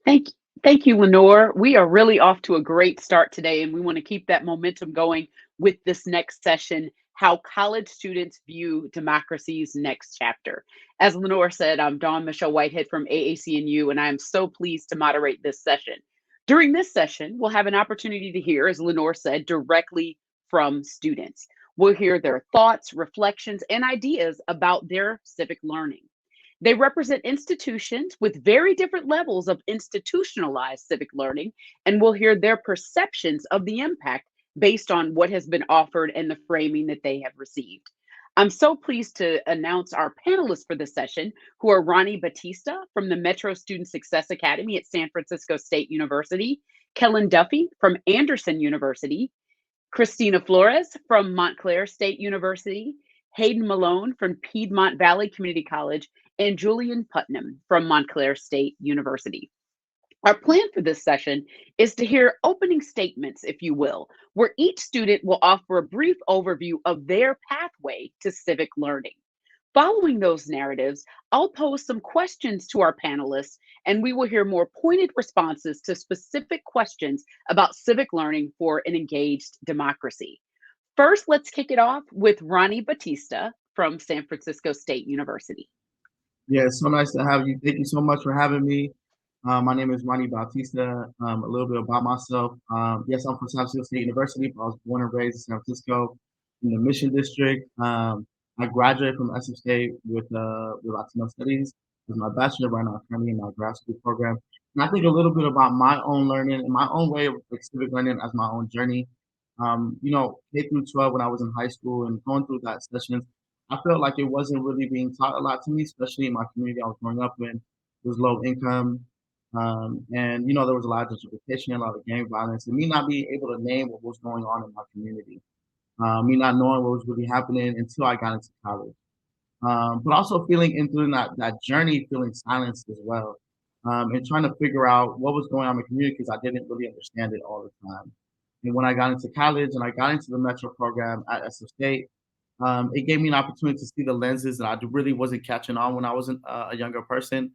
Thank thank you, Lenore. We are really off to a great start today, and we want to keep that momentum going with this next session, How College Students View Democracy's Next Chapter. As Lenore said, I'm Dawn Michelle Whitehead from AAC&U, and I am so pleased to moderate this session. During this session, we'll have an opportunity to hear, as Lenore said, directly from students. We'll hear their thoughts, reflections, and ideas about their civic learning. They represent institutions with very different levels of institutionalized civic learning, and we'll hear their perceptions of the impact based on what has been offered and the framing that they have received. I'm so pleased to announce our panelists for this session, who are Ronny Bautista from the Metro Student Success Academy at San Francisco State University, Kellan Duffy from Anderson University, Cristina Flores from Montclair State University, Hayden Malone from Piedmont Valley Community College, and Julian Putnam from Montclair State University. Our plan for this session is to hear opening statements, if you will, where each student will offer a brief overview of their pathway to civic learning. Following those narratives, I'll pose some questions to our panelists, and we will hear more pointed responses to specific questions about civic learning for an engaged democracy. First, let's kick it off with Ronny Bautista from San Francisco State University. Yeah, it's so nice to have you. Thank you so much for having me. My name is Ronny Bautista. A little bit about myself. Yes, I'm from San Francisco State University, but I was born and raised in San Francisco in the Mission District. I graduated from SF State with Latino Studies with my bachelor. Right now, I'm currently in my grad school program. And I think a little bit about my own learning and my own way of like, civic learning as my own journey. K through 12 when I was in high school and going through that sessions, I felt like it wasn't really being taught a lot to me, especially in my community I was growing up in. It was low income. And there was a lot of gentrification, a lot of gang violence, and me not being able to name what was going on in my community, me not knowing what was really happening until I got into college. But also feeling in through that journey, feeling silenced as well, and trying to figure out what was going on in the community because I didn't really understand it all the time. And when I got into college and I got into the Metro program at SF State, it gave me an opportunity to see the lenses that I really wasn't catching on when I was a younger person,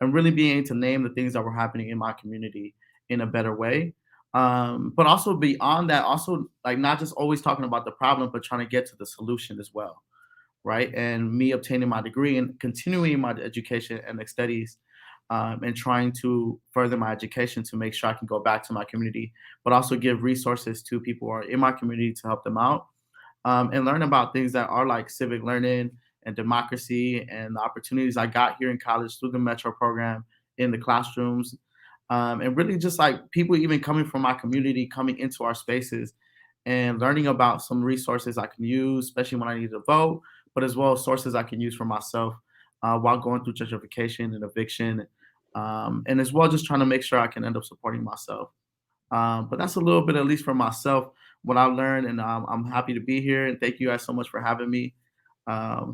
and really being able to name the things that were happening in my community in a better way. But also beyond that, also like not just always talking about the problem, but trying to get to the solution as well, right? And me obtaining my degree and continuing my education and the studies, and trying to further my education to make sure I can go back to my community, but also give resources to people who are in my community to help them out, and learn about things that are like civic learning and democracy and the opportunities I got here in college through the Metro program in the classrooms. And really just like people even coming from my community, coming into our spaces and learning about some resources I can use, especially when I need to vote, but as well as sources I can use for myself while going through gentrification and eviction. And as well, just trying to make sure I can end up supporting myself. But that's a little bit, at least for myself, what I learned, and I'm happy to be here. And thank you guys so much for having me.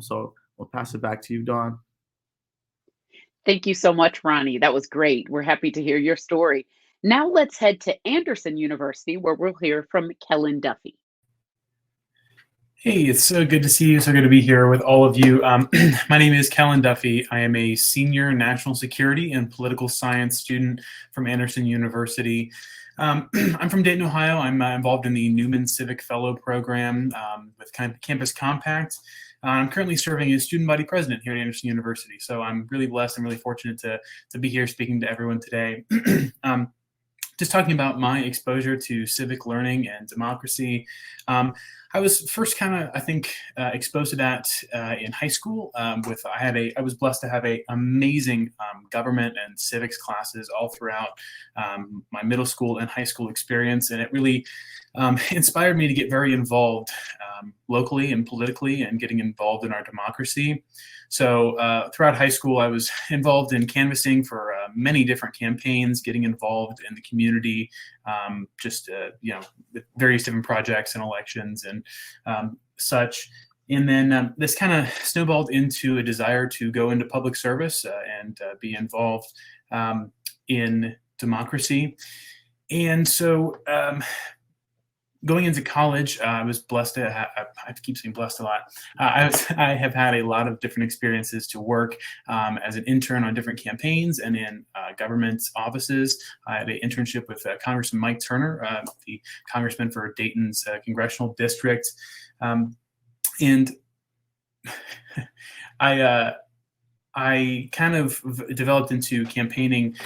So we'll pass it back to you, Dawn. Thank you so much, Ronny. That was great. We're happy to hear your story. Now let's head to Anderson University, where we'll hear from Kellan Duffy. Hey, it's so good to see you. So good to be here with all of you. My name is Kellan Duffy. I am a senior national security and political science student from Anderson University. I'm from Dayton, Ohio. I'm involved in the Newman Civic Fellow Program with Campus Compact. I'm currently serving as student body president here at Anderson University. So I'm really blessed and really fortunate to be here speaking to everyone today. Just talking about my exposure to civic learning and democracy. I was first exposed to that in high school. I was blessed to have a amazing government and civics classes all throughout my middle school and high school experience, and it really inspired me to get very involved locally and politically, and getting involved in our democracy. So throughout high school, I was involved in canvassing for many different campaigns, getting involved in the community, with various different projects and elections and such. And then this kind of snowballed into a desire to go into public service and be involved in democracy. And so Going into college, I was blessed to I keep saying blessed a lot. I have had a lot of different experiences to work as an intern on different campaigns and in government offices. I had an internship with Congressman Mike Turner, the congressman for Dayton's congressional district. And I kind of developed into campaigning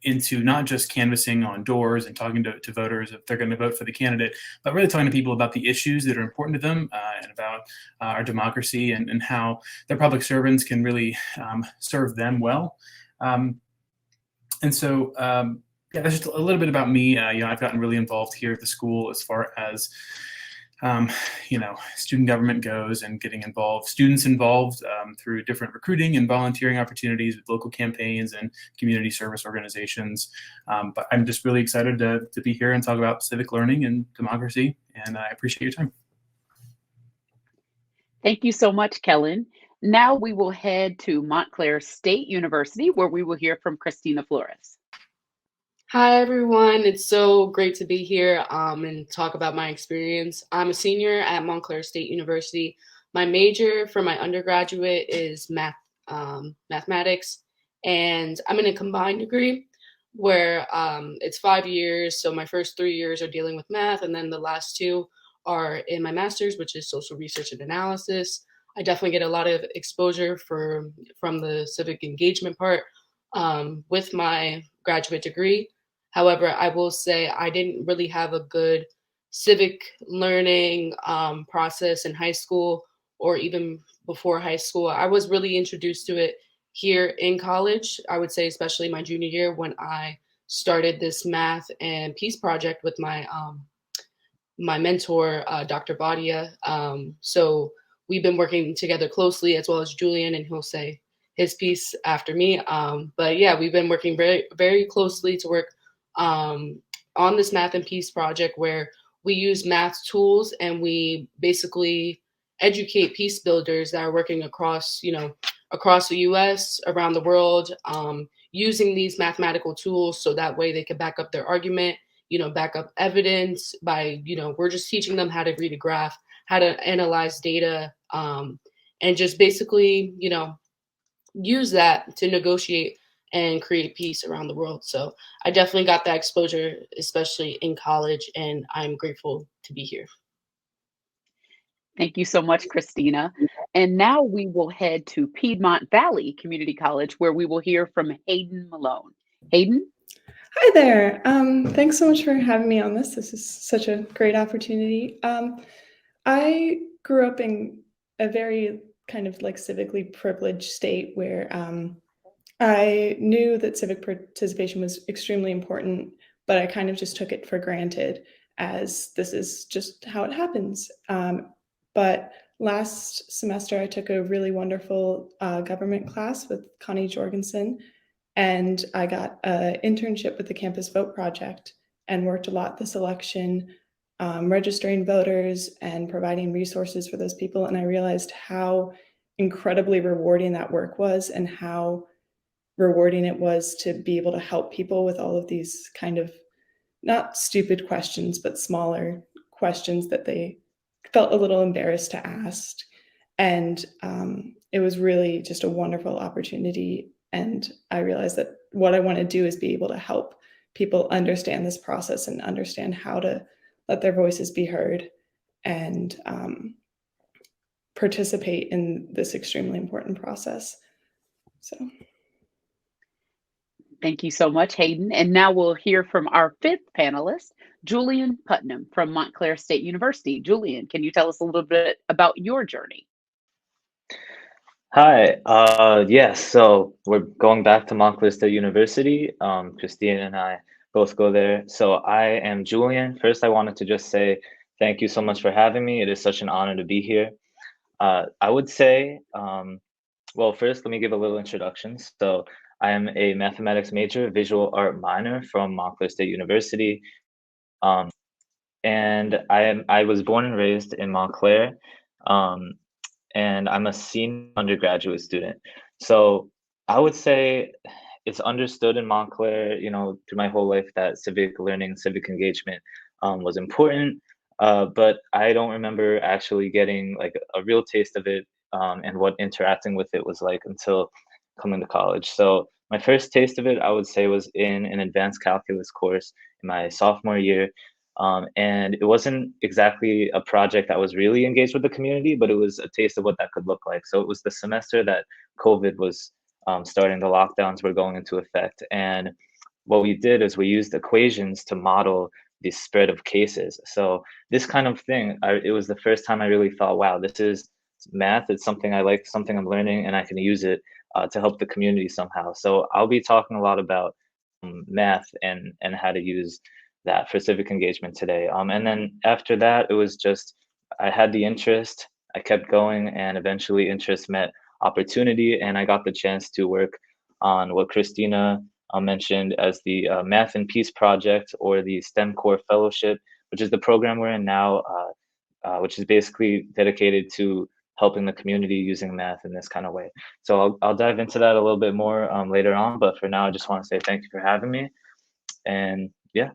into not just canvassing on doors and talking to voters if they're going to vote for the candidate, but really talking to people about the issues that are important to them and about our democracy and how their public servants can really serve them well. And so, yeah, that's just a little bit about me. I've gotten really involved here at the school as far as student government goes and getting students involved through different recruiting and volunteering opportunities with local campaigns and community service organizations. But I'm just really excited to be here and talk about civic learning and democracy, and I appreciate your time. Thank you so much, Kellan. Now we will head to Montclair State University, where we will hear from Cristina Flores. Hi, everyone. It's so great to be here and talk about my experience. I'm a senior at Montclair State University. My major for my undergraduate is mathematics, and I'm in a combined degree where it's 5 years. So my first 3 years are dealing with math, and then the last 2 are in my master's, which is social research and analysis. I definitely get a lot of exposure from the civic engagement part with my graduate degree. However, I will say I didn't really have a good civic learning process in high school or even before high school. I was really introduced to it here in college, I would say especially my junior year when I started this math and peace project with my my mentor, Dr. Bautista. So we've been working together closely as well as Julian, and he'll say his piece after me. But yeah, we've been working very, very closely to work on this math and peace project where we use math tools and we basically educate peace builders that are working across the US, around the world, using these mathematical tools so that way they can back up their argument, back up evidence by, we're just teaching them how to read a graph, how to analyze data, and just basically, use that to negotiate and create peace around the world. So I definitely got that exposure, especially in college, and I'm grateful to be here. Thank you so much, Cristina. And now we will head to Piedmont Valley Community College, where we will hear from Hayden Malone. Hayden? Hi there. Thanks so much for having me on this. This is such a great opportunity. I grew up in a very kind of like civically privileged state where I knew that civic participation was extremely important, but I kind of just took it for granted as this is just how it happens. But last semester, I took a really wonderful government class with Connie Jorgensen, and I got an internship with the Campus Vote Project and worked a lot this election, registering voters and providing resources for those people. And I realized how incredibly rewarding that work was and how rewarding it was to be able to help people with all of these kind of not stupid questions, but smaller questions that they felt a little embarrassed to ask. And it was really just a wonderful opportunity. And I realized that what I want to do is be able to help people understand this process and understand how to let their voices be heard and participate in this extremely important process. So. Thank you so much, Hayden. And now we'll hear from our 5th panelist, Julian Putnam from Montclair State University. Julian, can you tell us a little bit about your journey? Hi, yes, so we're going back to Montclair State University. Cristina and I both go there. So I am Julian. First, I wanted to just say thank you so much for having me. It is such an honor to be here. I would say, well, first, let me give a little introduction. So I am a mathematics major, visual art minor from Montclair State University. And I was born and raised in Montclair. And I'm a senior undergraduate student. So I would say it's understood in Montclair, through my whole life that civic learning, civic engagement was important. but I don't remember actually getting like a real taste of it, and what interacting with it was like until coming to college. So my first taste of it, I would say, was in an advanced calculus course in my sophomore year. And it wasn't exactly a project that was really engaged with the community, but it was a taste of what that could look like. So it was the semester that COVID was starting, the lockdowns were going into effect. And what we did is we used equations to model the spread of cases. So this kind of thing, it was the first time I really thought, wow, this is math. It's something I like, something I'm learning, and I can use it to help the community somehow. So I'll be talking a lot about math and how to use that for civic engagement today. And then after that, it was just, I had the interest, I kept going, and eventually interest met opportunity, and I got the chance to work on what Cristina mentioned as the Math and Peace Project, or the STEM Core Fellowship, which is the program we're in now, which is basically dedicated to helping the community using math in this kind of way. So I'll dive into that a little bit more later on, but for now, I just want to say thank you for having me. And yeah.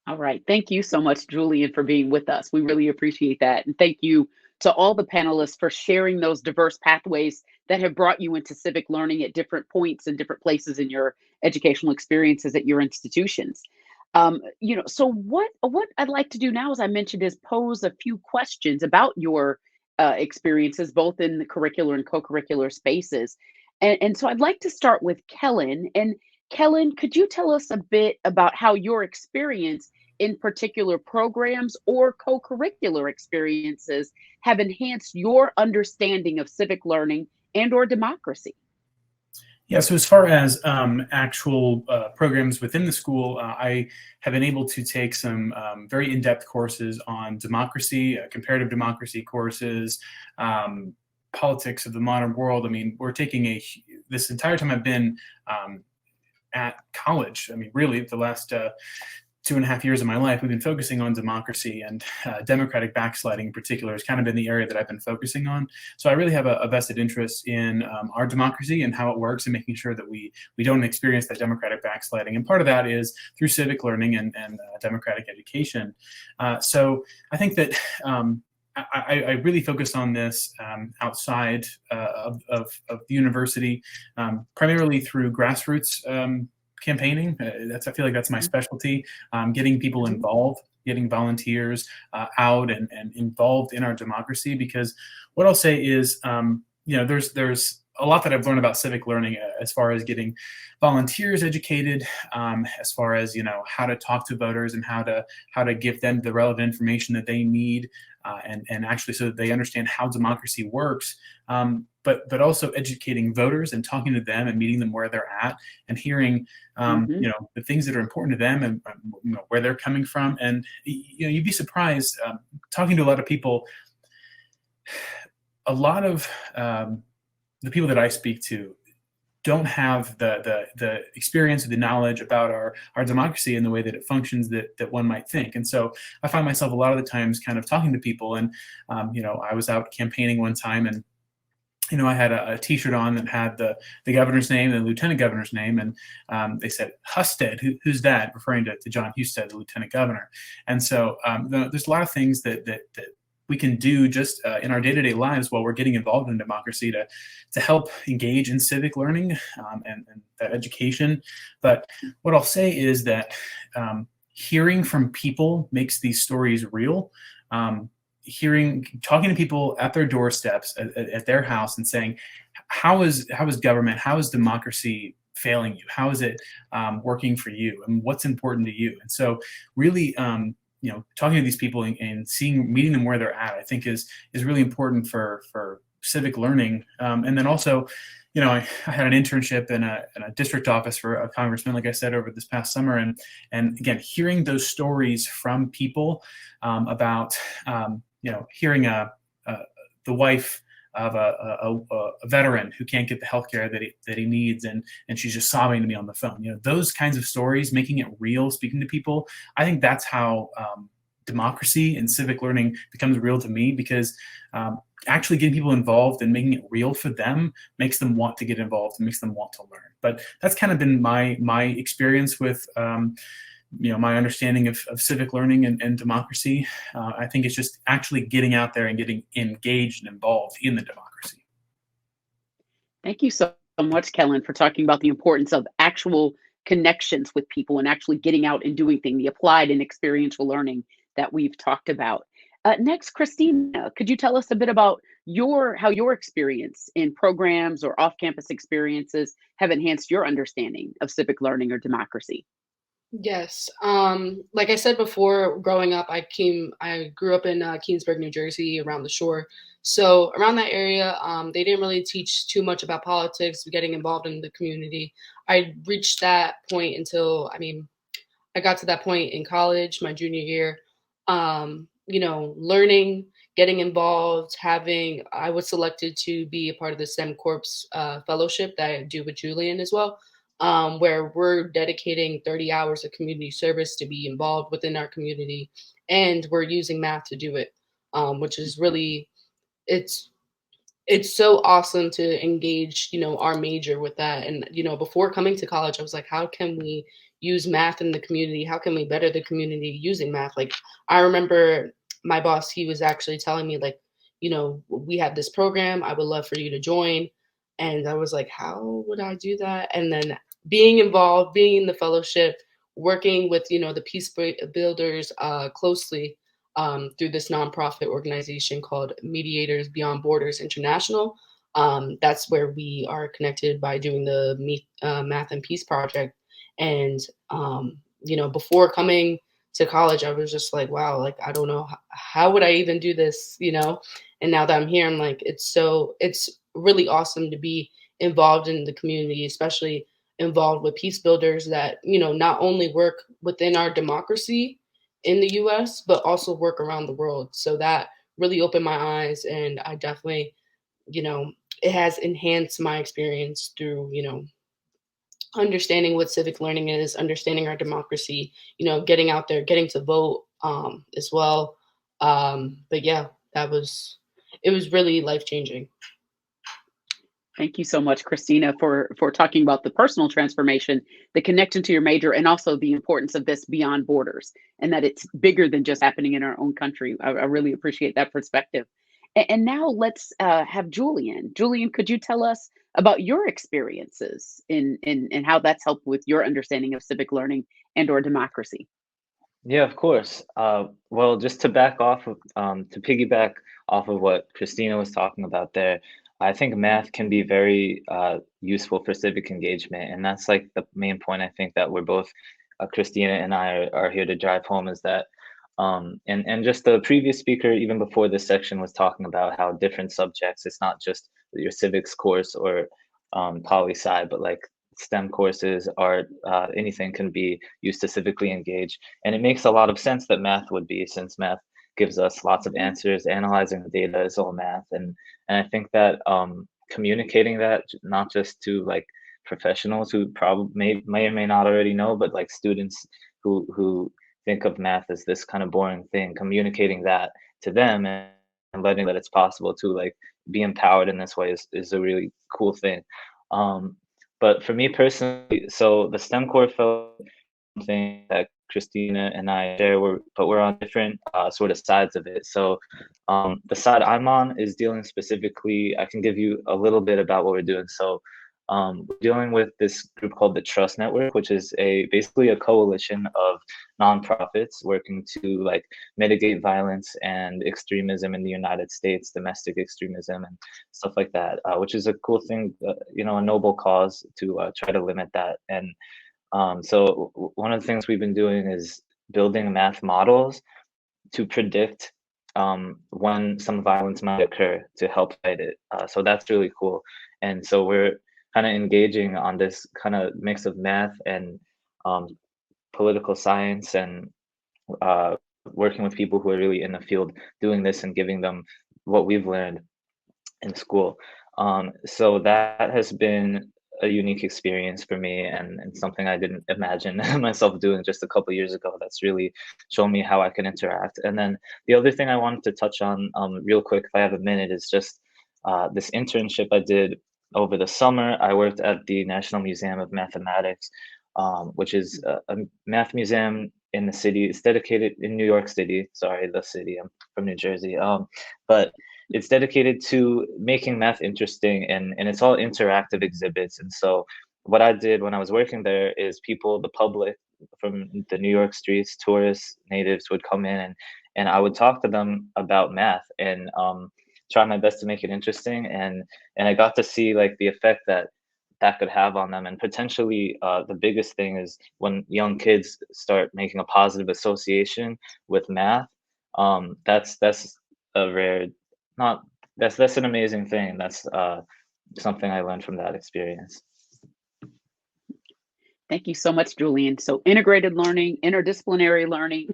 All right. Thank you so much, Julian, for being with us. We really appreciate that. And thank you to all the panelists for sharing those diverse pathways that have brought you into civic learning at different points and different places in your educational experiences at your institutions. So what I'd like to do now, as I mentioned, is pose a few questions about your experiences, both in the curricular and co-curricular spaces. And so I'd like to start with Kellan. And Kellan, could you tell us a bit about how your experience in particular programs or co-curricular experiences have enhanced your understanding of civic learning and or democracy? Yeah, so as far as actual programs within the school, I have been able to take some very in-depth courses on democracy, comparative democracy courses, politics of the modern world. I mean, we're taking this entire time I've been at college, I mean, really the last 2.5 years of my life, we've been focusing on democracy, and democratic backsliding in particular has kind of been the area that I've been focusing on. So I really have a vested interest in our democracy and how it works, and making sure that we don't experience that democratic backsliding. And part of that is through civic learning and democratic education. So I think that I really focus on this outside of the university, primarily through grassroots campaigning. I feel like that's my specialty. Getting people involved, getting volunteers out and involved in our democracy. Because what I'll say is, there's a lot that I've learned about civic learning as far as getting volunteers educated, as far as how to talk to voters and how to give them the relevant information that they need, and actually so that they understand how democracy works. But also educating voters and talking to them and meeting them where they're at and hearing the things that are important to them and where they're coming from. And you'd be surprised, talking to a lot of people. A lot of the people that I speak to don't have the experience or the knowledge about our democracy and the way that it functions that one might think. And so I find myself a lot of the times kind of talking to people. And I was out campaigning one time, and I had a T-shirt on that had the governor's name and the lieutenant governor's name, and they said, Husted, who's that? Referring to John Husted, the lieutenant governor. And so there's a lot of things that we can do just in our day-to-day lives while we're getting involved in democracy to help engage in civic learning and that education. But what I'll say is that hearing from people makes these stories real. Talking to people at their doorsteps, at their house, and saying, how is government, how is democracy failing you? How is it working for you? And what's important to you? And so really, talking to these people and meeting them where they're at, I think is really important for civic learning. And then also, I had an internship in a district office for a congressman, like I said, over this past summer. And again, hearing those stories from people about, hearing the wife of a veteran who can't get the healthcare that he needs, and she's just sobbing to me on the phone. Those kinds of stories, making it real, speaking to people. I think that's how democracy and civic learning becomes real to me, because actually getting people involved and making it real for them makes them want to get involved and makes them want to learn. But that's kind of been my experience with my understanding of civic learning and democracy. I think it's just actually getting out there and getting engaged and involved in the democracy. Thank you so much, Kellan, for talking about the importance of actual connections with people and actually getting out and doing things, the applied and experiential learning that we've talked about. Next, Cristina, could you tell us a bit about how your experience in programs or off-campus experiences have enhanced your understanding of civic learning or democracy? Yes. Like I said before, growing up, I grew up in Keensburg, New Jersey, around the shore. So around that area, they didn't really teach too much about politics, getting involved in the community. I reached that point I got to that point in college, my junior year. Learning, getting involved, I was selected to be a part of the STEM Corps fellowship that I do with Julian as well, where we're dedicating 30 hours of community service to be involved within our community, and we're using math to do it, which is really, it's so awesome to engage, our major with that. And, before coming to college, I was like, how can we use math in the community? How can we better the community using math? Like, I remember my boss, he was actually telling me, like, we have this program, I would love for you to join. And I was like, how would I do that? And then being involved, being in the fellowship, working with, the peace builders closely, through this nonprofit organization called Mediators Beyond Borders International. That's where we are connected by doing the Math and Peace Project. And, before coming to college, I was just like, wow, like, I don't know, how would I even do this, And now that I'm here, I'm like, it's really awesome to be involved in the community, especially involved with peace builders that, not only work within our democracy in the US, but also work around the world. So that really opened my eyes, and I definitely, it has enhanced my experience through, understanding what civic learning is, understanding our democracy, getting out there, getting to vote as well. But yeah, it was really life-changing. Thank you so much, Cristina, for talking about the personal transformation, the connection to your major, and also the importance of this beyond borders, and that it's bigger than just happening in our own country. I really appreciate that perspective. And now let's have Julian. Julian, could you tell us about your experiences in how that's helped with your understanding of civic learning and or democracy? Yeah, of course. Well, just to back off of, to piggyback off of what Christina was talking about there, I think math can be very useful for civic engagement, and that's like the main point I think that we're both, Christina and I are here to drive home is that, and just the previous speaker, even before this section, was talking about how different subjects, it's not just your civics course or poli-sci, but like STEM courses, art, anything can be used to civically engage. And it makes a lot of sense that math would be, since math gives us lots of answers. Analyzing the data is all math. And I think that communicating that, not just to like professionals who probably may or may not already know, but like students who think of math as this kind of boring thing, communicating that to them and letting that it's possible to like be empowered in this way is a really cool thing. But for me personally, so the STEM core felt something that Christina and I share, but we're on different sort of sides of it. So the side I'm on is dealing specifically, I can give you a little bit about what we're doing. So we're dealing with this group called the Trust Network, which is basically a coalition of nonprofits working to like mitigate violence and extremism in the United States, domestic extremism and stuff like that, which is a cool thing, a noble cause to try to limit that. And so one of the things we've been doing is building math models to predict when some violence might occur to help fight it. So that's really cool. And so we're kind of engaging on this kind of mix of math and political science and working with people who are really in the field doing this and giving them what we've learned in school. So that has been a unique experience for me and something I didn't imagine myself doing just a couple years ago. That's really shown me how I can interact. And then the other thing I wanted to touch on real quick, if I have a minute, is just this internship I did over the summer. I worked at the National Museum of Mathematics which is a math museum in the city. It's dedicated in New York City. Sorry, the city. I'm from New Jersey. But it's dedicated to making math interesting, and it's all interactive exhibits. And so what I did when I was working there is people, the public from the New York streets, tourists, natives would come in, and I would talk to them about math and try my best to make it interesting. And I got to see like the effect that could have on them. And potentially the biggest thing is when young kids start making a positive association with math. That's a rare, not that's an amazing thing. That's something I learned from that experience. Thank you so much, Julian. So integrated learning, interdisciplinary learning,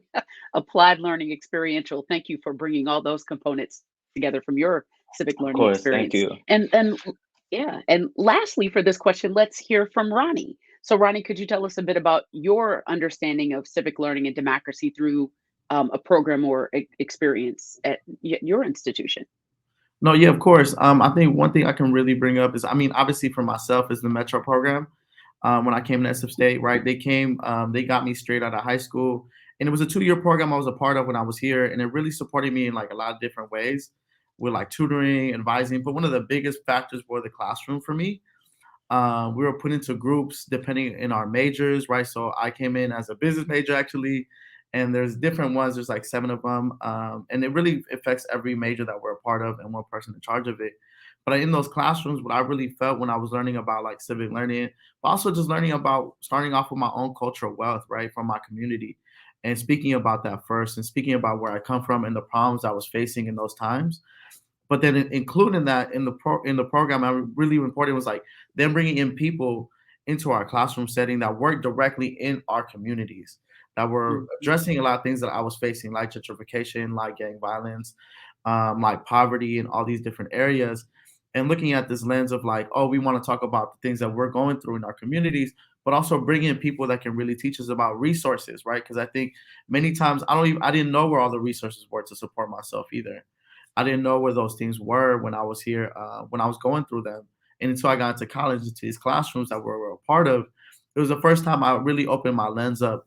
applied learning, experiential. Thank you for bringing all those components together from your civic Of learning course, thank experience. you. And lastly, for this question, let's hear from Ronny. So Ronny, could you tell us a bit about your understanding of civic learning and democracy through a program or experience at your institution? No, yeah, of course. I think one thing I can really bring up is, I mean, obviously for myself is the Metro program. When I came to SF State, right, they got me straight out of high school, and it was a 2-year program I was a part of when I was here, and it really supported me in like a lot of different ways, with like tutoring, advising. But one of the biggest factors were the classroom for me. We were put into groups depending in our majors, right? So I came in as a business major actually, and there's different ones. There's like 7 of them, and it really affects every major that we're a part of and one person in charge of it. But in those classrooms, what I really felt when I was learning about like civic learning, but also just learning about starting off with my own cultural wealth, right, from my community, and speaking about that first, and speaking about where I come from and the problems I was facing in those times. But then including that in the program, I really important was like them bringing in people into our classroom setting that work directly in our communities, that were addressing a lot of things that I was facing, like gentrification, like gang violence, like poverty, and all these different areas. And looking at this lens of like, oh, we want to talk about the things that we're going through in our communities, but also bring in people that can really teach us about resources, right? Because I think many times I didn't know where all the resources were to support myself either. I didn't know where those things were when I was here, when I was going through them. And until I got into college, into these classrooms that we were a part of, it was the first time I really opened my lens up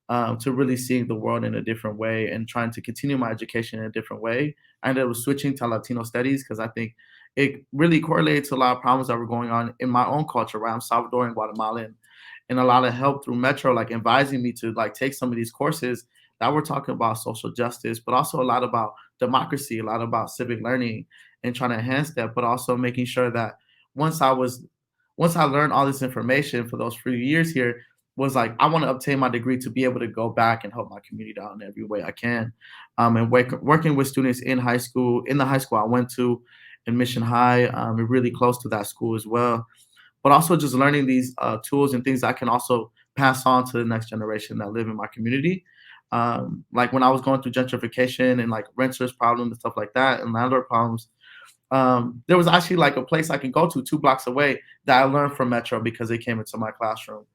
to really seeing the world in a different way and trying to continue my education in a different way. I ended up switching to Latino studies because I think it really correlates to a lot of problems that were going on in my own culture, right? I'm Salvadoran, Guatemalan, and a lot of help through Metro, like advising me to like take some of these courses that were talking about social justice, but also a lot about democracy, a lot about civic learning, and trying to enhance that, but also making sure that once I learned all this information for those few years here, was like, I want to obtain my degree to be able to go back and help my community out in every way I can. And working with students in the high school I went to in Mission High, and really close to that school as well. But also just learning these tools and things I can also pass on to the next generation that live in my community. Like when I was going through gentrification and like renters problems and stuff like that, and landlord problems, there was actually like a place I can go to 2 blocks away that I learned from Metro because they came into my classroom.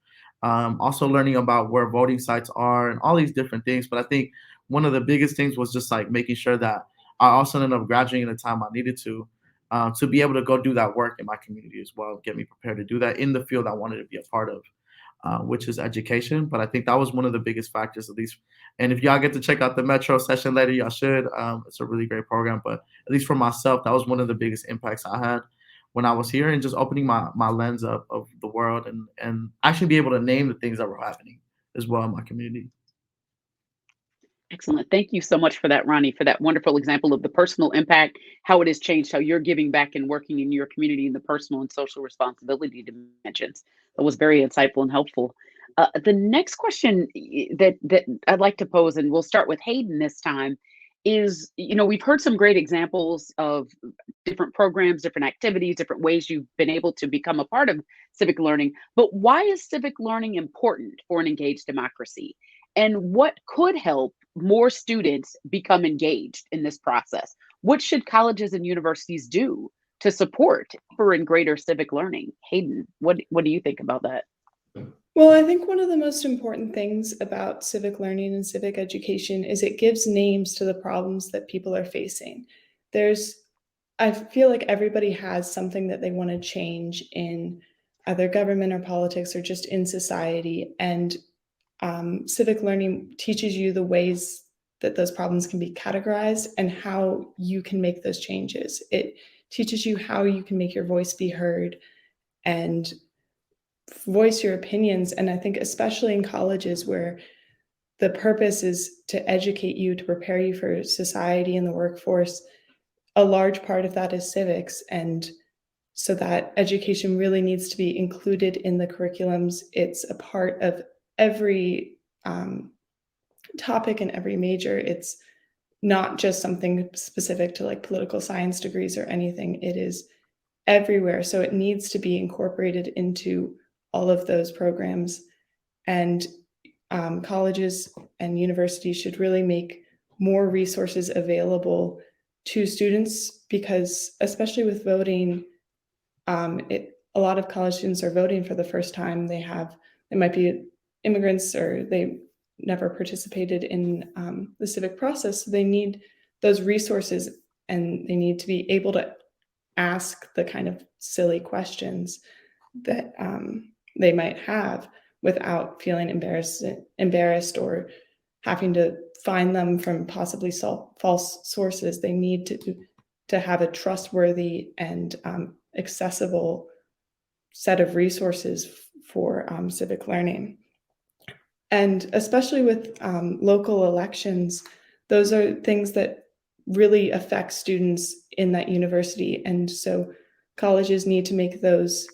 Also learning about where voting sites are and all these different things. But I think one of the biggest things was just like making sure that I also ended up graduating in the time I needed to be able to go do that work in my community as well, get me prepared to do that in the field I wanted to be a part of, which is education. But I think that was one of the biggest factors, at least. And if y'all get to check out the Metro session later, y'all should. It's a really great program. But at least for myself, that was one of the biggest impacts I had when I was here, and just opening my lens up of the world, and actually be able to name the things that were happening as well in my community. Excellent. Thank you so much for that, Ronny, for that wonderful example of the personal impact, how it has changed, how you're giving back and working in your community in the personal and social responsibility dimensions. That was very insightful and helpful. The next question that I'd like to pose, and we'll start with Hayden this time, is, we've heard some great examples of different programs, different activities, different ways you've been able to become a part of civic learning, but why is civic learning important for an engaged democracy? And what could help more students become engaged in this process? What should colleges and universities do to support for and greater civic learning? Hayden, what do you think about that? Well, I think one of the most important things about civic learning and civic education is it gives names to the problems that people are facing. I feel like everybody has something that they want to change in either government or politics or just in society. And civic learning teaches you the ways that those problems can be categorized and how you can make those changes. It teaches you how you can make your voice be heard and voice your opinions. And I think especially in colleges where the purpose is to educate you, to prepare you for society and the workforce, a large part of that is civics. And so that education really needs to be included in the curriculums. It's a part of every topic in every major. It's not just something specific to like political science degrees or anything. It is everywhere. So it needs to be incorporated into all of those programs. And colleges and universities should really make more resources available to students, because especially with voting, a lot of college students are voting for the first time. They might be immigrants or they never participated in the civic process. So they need those resources and they need to be able to ask the kind of silly questions that they might have without feeling embarrassed or having to find them from possibly false sources. They need to have a trustworthy and accessible set of resources for civic learning. And especially with local elections, those are things that really affect students in that university. And so colleges need to make those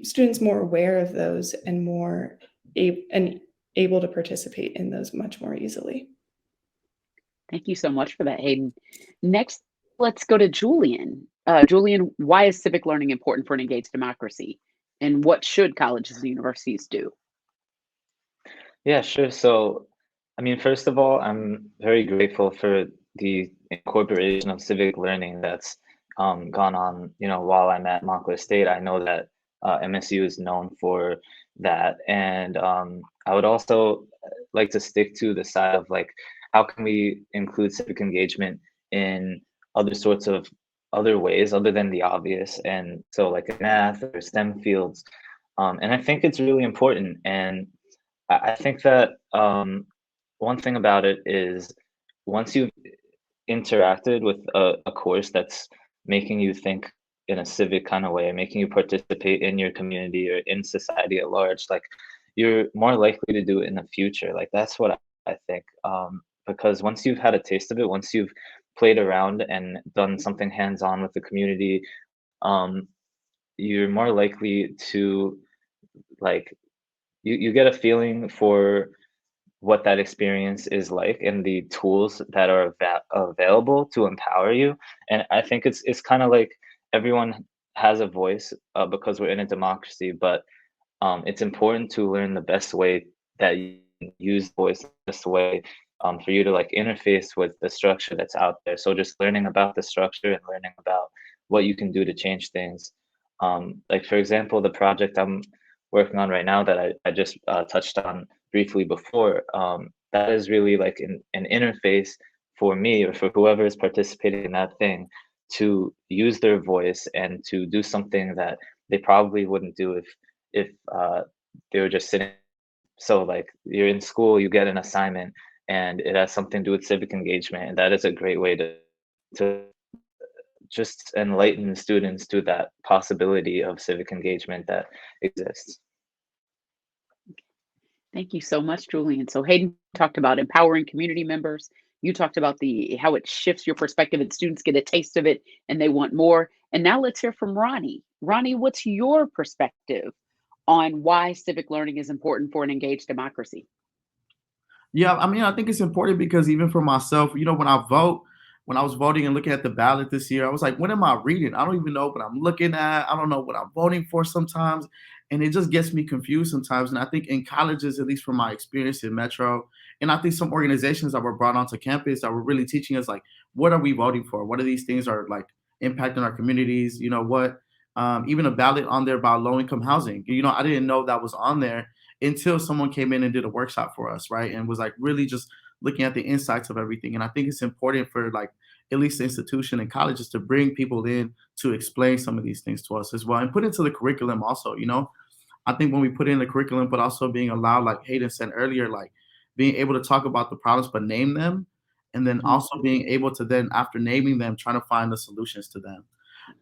students more aware of those and more able to participate in those much more easily. Thank you so much for that, Hayden. Next, let's go to Julian. Julian, why is civic learning important for an engaged democracy? And what should colleges and universities do? Yeah, sure. So, I mean, first of all, I'm very grateful for the incorporation of civic learning that's gone on, while I'm at Montclair State. I know that MSU is known for that. And I would also like to stick to the side of like, how can we include civic engagement in other sorts of other ways other than the obvious? And so like in math or STEM fields. And I think it's really important. And I think that one thing about it is once you've interacted with a course that's making you think in a civic kind of way, making you participate in your community or in society at large, like you're more likely to do it in the future. Like that's what I think. Because once you've had a taste of it, once you've played around and done something hands-on with the community, you're more likely to like you get a feeling for what that experience is like and the tools that are available to empower you. And I think it's kind of like everyone has a voice because we're in a democracy, but it's important to learn the best way that you use voice, the best way for you to like interface with the structure that's out there. So just learning about the structure and learning about what you can do to change things. Like for example, the project I'm working on right now that I just touched on briefly before, that is really like an interface for me or for whoever is participating in that thing to use their voice and to do something that they probably wouldn't do if they were just sitting. So like you're in school, you get an assignment and it has something to do with civic engagement, and that is a great way to just enlighten students to that possibility of civic engagement that exists. Thank you so much, Julian. So Hayden talked about empowering community members. You talked about how it shifts your perspective and students get a taste of it and they want more. And now let's hear from Ronny. Ronny, what's your perspective on why civic learning is important for an engaged democracy? Yeah, I mean, I think it's important because even for myself, when I was voting and looking at the ballot this year, I was like, what am I reading? I don't even know what I'm looking at. I don't know what I'm voting for sometimes. And it just gets me confused sometimes. And I think in colleges, at least from my experience in Metro, and I think some organizations that were brought onto campus that were really teaching us, like, what are we voting for? What are these things are like impacting our communities? Even a ballot on there about low income housing. I didn't know that was on there until someone came in and did a workshop for us, right? And was like really just looking at the insights of everything. And I think it's important for like at least the institution and colleges, to bring people in to explain some of these things to us as well, and put into the curriculum also. I think when we put in the curriculum, but also being allowed, like Hayden said earlier, like being able to talk about the problems but name them, and then also being able to then, after naming them, trying to find the solutions to them.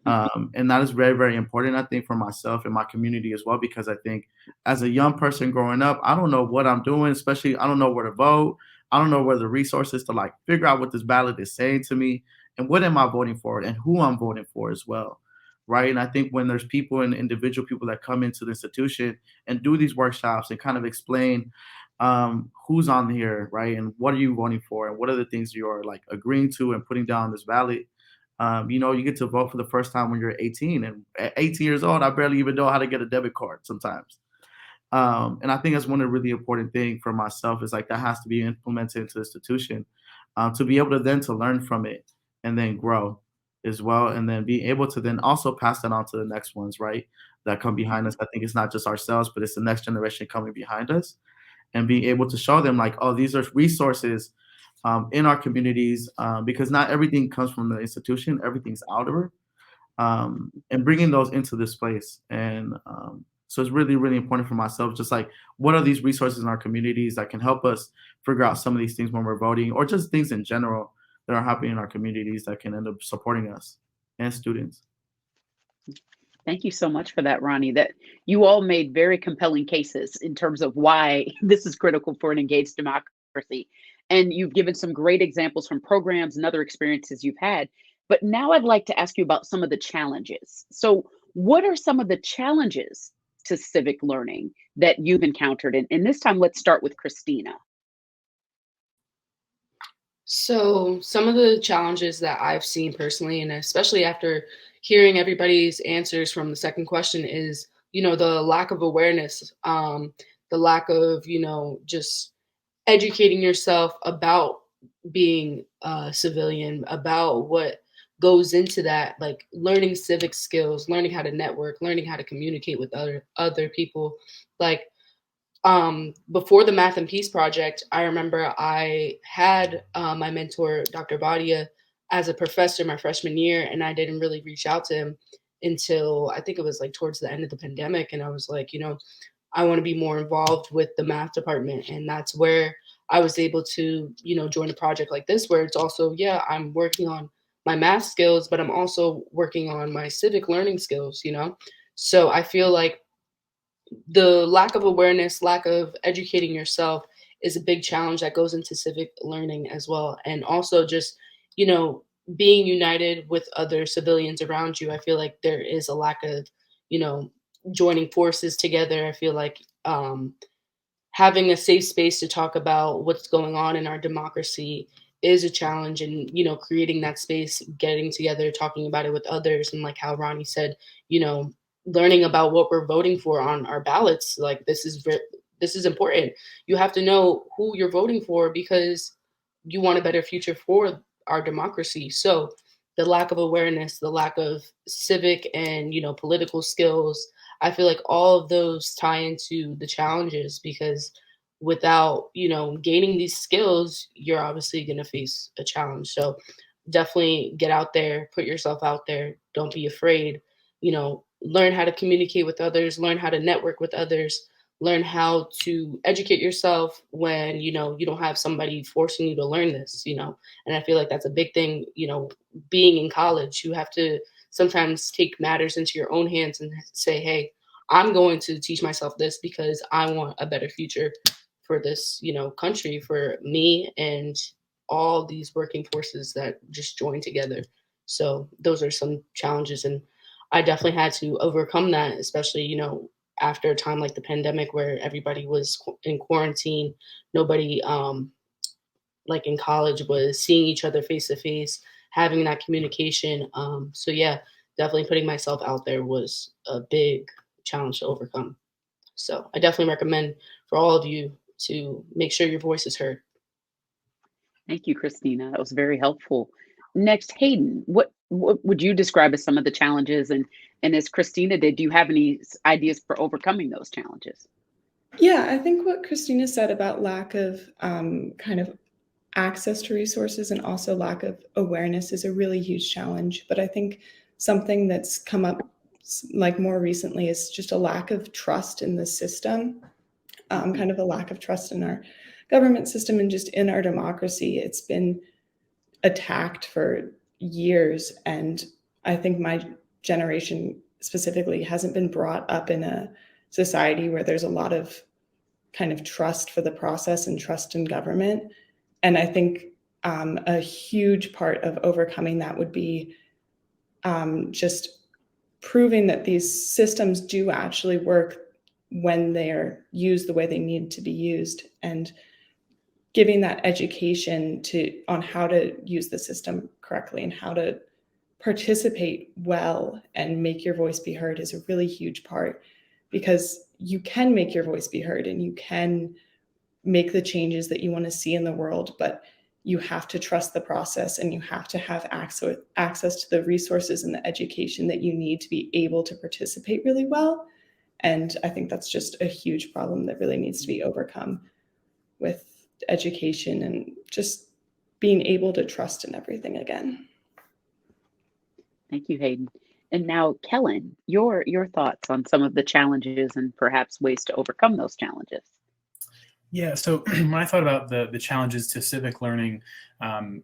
And that is very, very important, I think, for myself and my community as well, because I think as a young person growing up, I don't know what I'm doing, especially I don't know where to vote. I don't know where the resources to like figure out what this ballot is saying to me and what am I voting for and who I'm voting for as well. Right. And I think when there's people and individual people that come into the institution and do these workshops and kind of explain who's on here, right, and what are you voting for and what are the things you're like agreeing to and putting down this ballot. You get to vote for the first time when you're 18, and at 18 years old, I barely even know how to get a debit card sometimes. And I think that's one of the really important things for myself is like that has to be implemented into the institution to be able to then to learn from it and then grow as well. And then be able to then also pass that on to the next ones, right, that come behind us. I think it's not just ourselves, but it's the next generation coming behind us and being able to show them like, oh, these are resources in our communities because not everything comes from the institution, everything's out of it, and bringing those into this place. And so it's really, really important for myself, just like what are these resources in our communities that can help us figure out some of these things when we're voting, or just things in general that are happening in our communities that can end up supporting us and students. Thank you so much for that, Ronny. That you all made very compelling cases in terms of why this is critical for an engaged democracy. And you've given some great examples from programs and other experiences you've had. But now I'd like to ask you about some of the challenges. So what are some of the challenges to civic learning that you've encountered? And this time, let's start with Cristina. So some of the challenges that I've seen personally, and especially after hearing everybody's answers from the second question, is, the lack of awareness, the lack of, just educating yourself about being a civilian, about what goes into that, like learning civic skills, learning how to network, learning how to communicate with other people. Like before the Math and Peace Project, I remember I had my mentor, Dr. Bautista, as a professor my freshman year, and I didn't really reach out to him until I think it was like towards the end of the pandemic. And I was like, I want to be more involved with the math department. And that's where I was able to, join a project like this, where it's also, I'm working on my math skills, but I'm also working on my civic learning skills, So I feel like the lack of awareness, lack of educating yourself is a big challenge that goes into civic learning as well. And also just, being united with other civilians around you. I feel like there is a lack of, joining forces together. I feel like having a safe space to talk about what's going on in our democracy is a challenge, and creating that space, getting together, talking about it with others, and like how Ronny said, learning about what we're voting for on our ballots. Like this is important. You have to know who you're voting for because you want a better future for our democracy. So the lack of awareness, the lack of civic and political skills, I feel like all of those tie into the challenges, because without, gaining these skills, you're obviously going to face a challenge. So definitely get out there, put yourself out there. Don't be afraid, learn how to communicate with others, learn how to network with others, learn how to educate yourself when, you don't have somebody forcing you to learn this, and I feel like that's a big thing, being in college. You have to sometimes take matters into your own hands and say, hey, I'm going to teach myself this because I want a better future for this, country, for me and all these working forces that just join together. So those are some challenges, and I definitely had to overcome that, especially, after a time like the pandemic where everybody was in quarantine. Nobody, like in college, was seeing each other face to face, having that communication. So yeah, definitely putting myself out there was a big challenge to overcome. So I definitely recommend for all of you to make sure your voice is heard. Thank you, Cristina. That was very helpful. Next, Hayden, what would you describe as some of the challenges? And as Cristina did, do you have any ideas for overcoming those challenges? Yeah, I think what Cristina said about lack of kind of access to resources and also lack of awareness is a really huge challenge. But I think something that's come up like more recently is just a lack of trust in the system, kind of a lack of trust in our government system and just in our democracy. It's been attacked for years, and I think my generation specifically hasn't been brought up in a society where there's a lot of kind of trust for the process and trust in government. And I think a huge part of overcoming that would be just proving that these systems do actually work when they are used the way they need to be used, and giving that education on how to use the system correctly and how to participate well and make your voice be heard is a really huge part, because you can make your voice be heard and you can make the changes that you want to see in the world, but you have to trust the process and you have to have access to the resources and the education that you need to be able to participate really well. And I think that's just a huge problem that really needs to be overcome with education and just being able to trust in everything again. Thank you, Hayden. And now, Kellan, your thoughts on some of the challenges and perhaps ways to overcome those challenges. Yeah, so when I thought about the challenges to civic learning and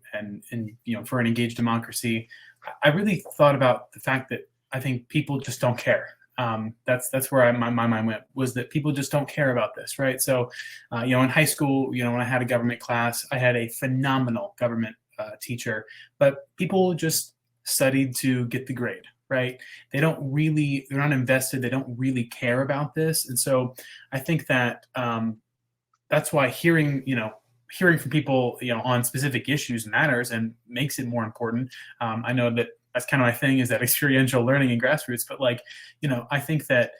for an engaged democracy, I really thought about the fact that I think people just don't care. That's where my mind went, was that people just don't care about this, right? So, in high school, when I had a government class, I had a phenomenal government teacher, but people just studied to get the grade, right? They're not invested. They don't really care about this. And so I think that that's why hearing from people, on specific issues matters and makes it more important. I know that that's kind of my thing, is that experiential learning and grassroots, but I think that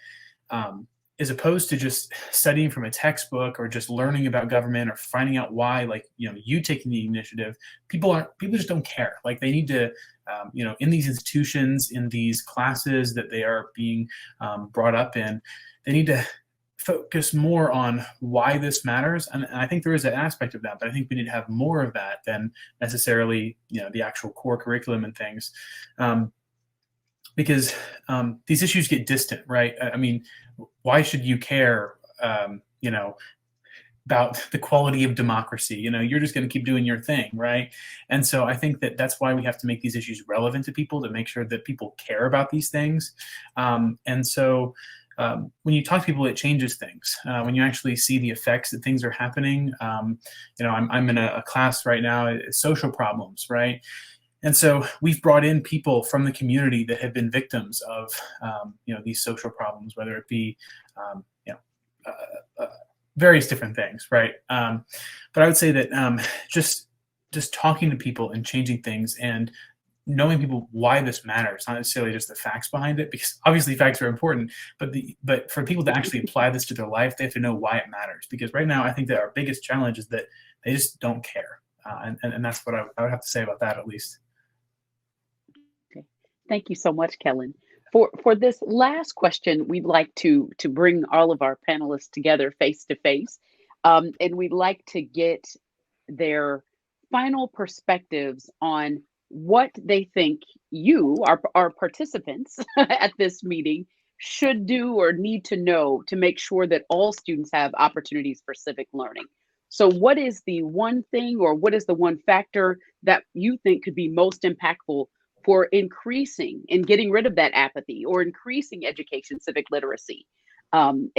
as opposed to just studying from a textbook or just learning about government or finding out why, you taking the initiative, people just don't care. Like, they need to, in these institutions, in these classes that they are being brought up in, they need to focus more on why this matters. And I think there is an aspect of that, but I think we need to have more of that than necessarily, the actual core curriculum and things. Because these issues get distant, right? I mean, why should you care, about the quality of democracy? You're just going to keep doing your thing, right? And so I think that that's why we have to make these issues relevant to people, to make sure that people care about these things. And so when you talk to people, it changes things. When you actually see the effects that things are happening, I'm in a class right now, social problems, right? And so we've brought in people from the community that have been victims of, these social problems, whether it be, various different things, right? But I would say that just talking to people and changing things and knowing people why this matters, not necessarily just the facts behind it, because obviously facts are important, but for people to actually apply this to their life, they have to know why it matters. Because right now, I think that our biggest challenge is that they just don't care, and that's what I would have to say about that, at least. Okay. Thank you so much, Kellan. For this last question, we'd like to bring all of our panelists together face to face, and we'd like to get their final perspectives on what they think you, our participants at this meeting, should do or need to know to make sure that all students have opportunities for civic learning. So what is the one thing, or what is the one factor that you think could be most impactful for increasing and getting rid of that apathy, or increasing education civic literacy? And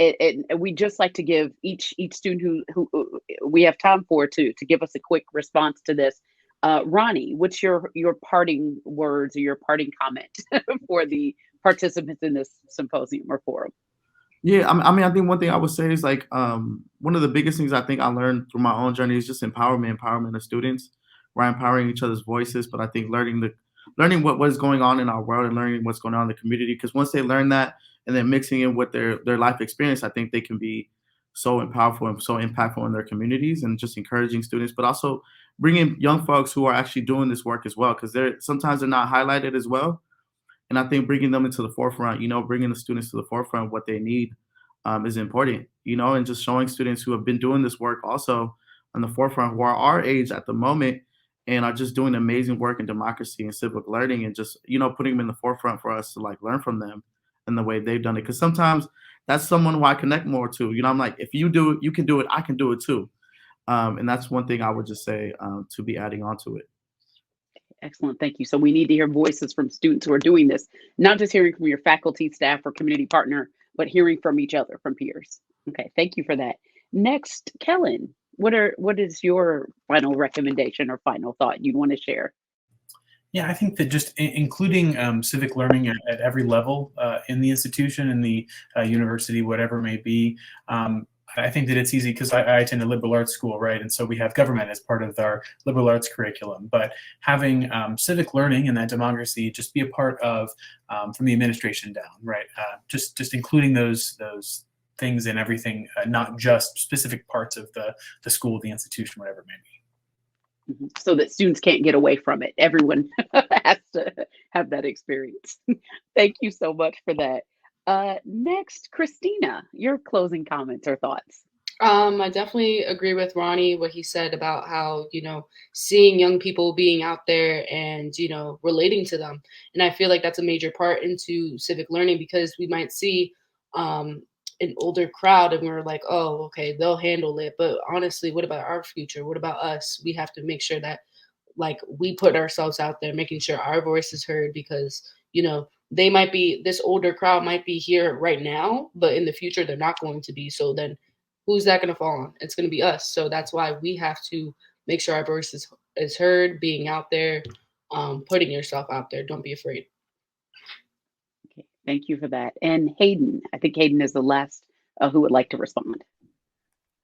we just like to give each student who we have time for to give us a quick response to this. Ronny, what's your parting words or your parting comment for the participants in this symposium or forum? Yeah, I think one thing I would say is one of the biggest things I think I learned through my own journey is just empowerment of students. We're empowering each other's voices, but I think learning what is going on in our world and learning what's going on in the community, because once they learn that and then mixing it with their life experience, I think they can be so powerful and so impactful in their communities, and just encouraging students, but also bringing young folks who are actually doing this work as well, because sometimes they're not highlighted as well. And I think bringing them into the forefront, bringing the students to the forefront of what they need is important, and just showing students who have been doing this work also in the forefront who are our age at the moment and are just doing amazing work in democracy and civic learning, and just, putting them in the forefront for us to like learn from them and the way they've done it. Because sometimes that's someone who I connect more to. I'm like, if you do it, you can do it. I can do it too. And that's one thing I would just say, to be adding on to it. Excellent. Thank you. So we need to hear voices from students who are doing this, not just hearing from your faculty, staff, or community partner, but hearing from each other, from peers. Okay. Thank you for that. Next, Kellan, what is your final recommendation or final thought you'd want to share? Yeah, I think that just including civic learning at every level in the institution, in the university, whatever it may be. I think that it's easy because I attend a liberal arts school, right? And so we have government as part of our liberal arts curriculum. But having civic learning and that democracy just be a part of from the administration down, right? Just including those things in everything, not just specific parts of the school, the institution, whatever it may be. So that students can't get away from it. Everyone has to have that experience. Thank you so much for that. Next, Cristina, your closing comments or thoughts. I definitely agree with Ronny, what he said about how, seeing young people being out there and, relating to them. And I feel like that's a major part into civic learning, because we might see an older crowd and we're like, oh, okay, they'll handle it. But honestly, what about our future? What about us? We have to make sure that like we put ourselves out there, making sure our voice is heard, because, they might be, this older crowd might be here right now, but in the future, they're not going to be. So then who's that going to fall on? It's going to be us. So that's why we have to make sure our voice is heard, being out there, putting yourself out there. Don't be afraid. Okay, thank you for that. And Hayden, I think Hayden is the last who would like to respond.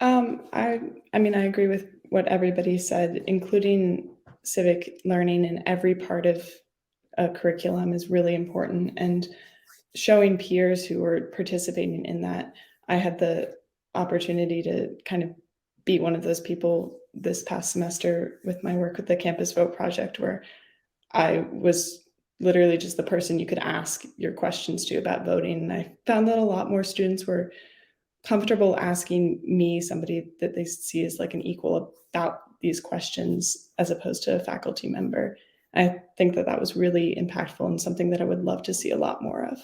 I agree with what everybody said, including civic learning in every part of a curriculum is really important, and showing peers who are participating in that. I had the opportunity to kind of be one of those people this past semester with my work with the Campus Vote project, where I was literally just the person you could ask your questions to about voting. And I found that a lot more students were comfortable asking me, somebody that they see as like an equal, about these questions as opposed to a faculty member. I think that was really impactful and something that I would love to see a lot more of.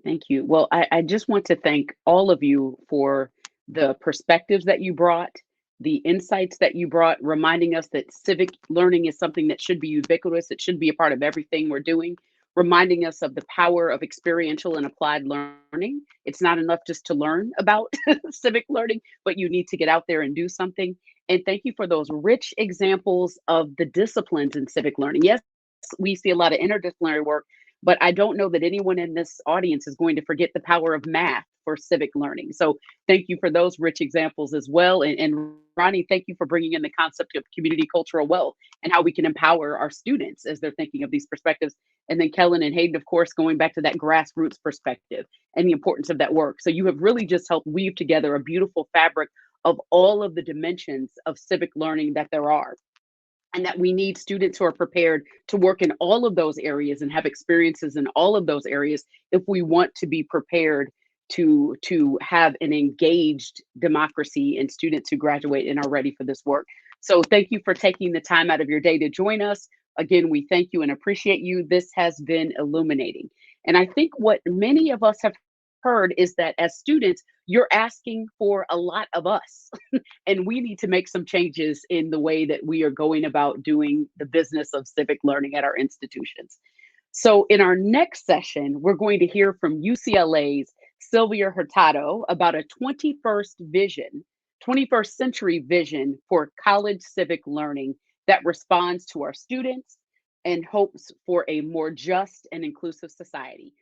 Thank you. Well, I just want to thank all of you for the perspectives that you brought, the insights that you brought, reminding us that civic learning is something that should be ubiquitous. It should be a part of everything we're doing, reminding us of the power of experiential and applied learning. It's not enough just to learn about civic learning, but you need to get out there and do something. And thank you for those rich examples of the disciplines in civic learning. Yes, we see a lot of interdisciplinary work, but I don't know that anyone in this audience is going to forget the power of math for civic learning. So thank you for those rich examples as well. And Ronny, thank you for bringing in the concept of community cultural wealth and how we can empower our students as they're thinking of these perspectives. And then Kellan and Hayden, of course, going back to that grassroots perspective and the importance of that work. So you have really just helped weave together a beautiful fabric of all of the dimensions of civic learning that there are. And that we need students who are prepared to work in all of those areas and have experiences in all of those areas if we want to be prepared to have an engaged democracy and students who graduate and are ready for this work. So thank you for taking the time out of your day to join us. Again, we thank you and appreciate you. This has been illuminating. And I think what many of us have heard is that as students, you're asking for a lot of us, and we need to make some changes in the way that we are going about doing the business of civic learning at our institutions. So in our next session, we're going to hear from UCLA's Sylvia Hurtado about a 21st century vision for college civic learning that responds to our students and hopes for a more just and inclusive society.